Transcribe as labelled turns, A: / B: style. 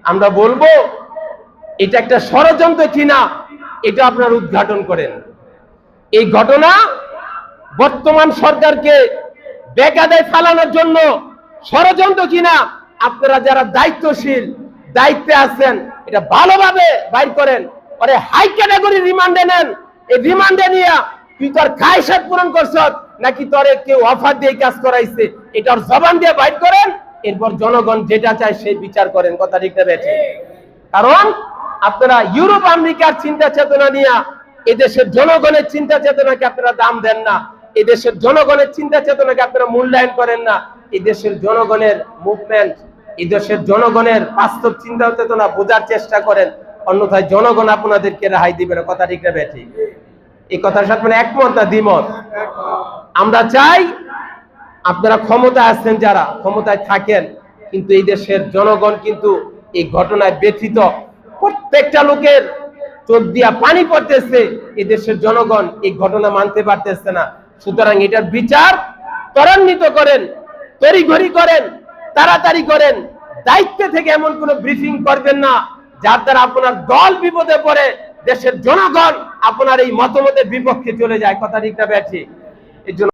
A: আমরা বলবো এটা একটা ষড়যন্ত্র কিনা এটা আপনারা উদ্ঘাটন করেন। এই ঘটনা বর্তমান সরকারকে বেকায়দায় ফেলানোর জন্য ষড়যন্ত্র কিনা আপনারা যারা দায়িত্বশীল দায়িত্বে আছেন এটা ভালোভাবে বাইর করেন। আরে হাই ক্যাটাগরি রিমান্ডে নেন। এই রিমান্ডে নিয়ে তুই তোর খায়সাত পূরণ করছ নাকি তোরে কেউ অফার দিয়ে কাজ করাইছে এটার জবান দিয়ে বাইর করেন। এরপর জনগণ যেটা চায় সেই বিচার করেন। কথা ঠিক না বেঠিক? কারণ আপনারা ইউরোপ আমেরিকার চিন্তা চেতনা নিয়ে এদেশের জনগণের চিন্তা চেতনাকে আপনারা দাম দেন না। এদেশের জনগণের চিন্তা চেতনাকে আপনারা মূল্যায়ন করেন না। এদেশের জনগণের মুভমেন্ট, এদেশের জনগণের বাস্তব চিন্তা চেতনা বোঝার চেষ্টা করেন, অন্যথায় জনগণ আপনাদেরকে রেহাই দিবে না। কথা ঠিক না বেঠিক? এই কথার সাথে মানে একমত না দ্বিমত? আমরা চাই আপনারা ক্ষমতায় আছেন, যারা ক্ষমতায় থাকেন, কিন্তু এই দেশের জনগণ কিন্তু এই ঘটনায় ব্যথিত। প্রত্যেকটা লোকের চোখ দিয়া পানি পড়তেছে। এই দেশের জনগণ এই ঘটনা মানতে পারতেছে না। সুতরাং এটার বিচার ত্বরান্বিত করেন, তড়িঘড়ি করেন, তাড়াতাড়ি করেন। দায়িত্বে থেকে এমন কোন ব্রিফিং করবেন না যার দ্বারা আপনার দল বিপদে পড়ে, দেশের জনগণ আপনার এই মতামতের বিপক্ষে চলে যায়। কথা ঠিক না বেঠিক? এই জন্য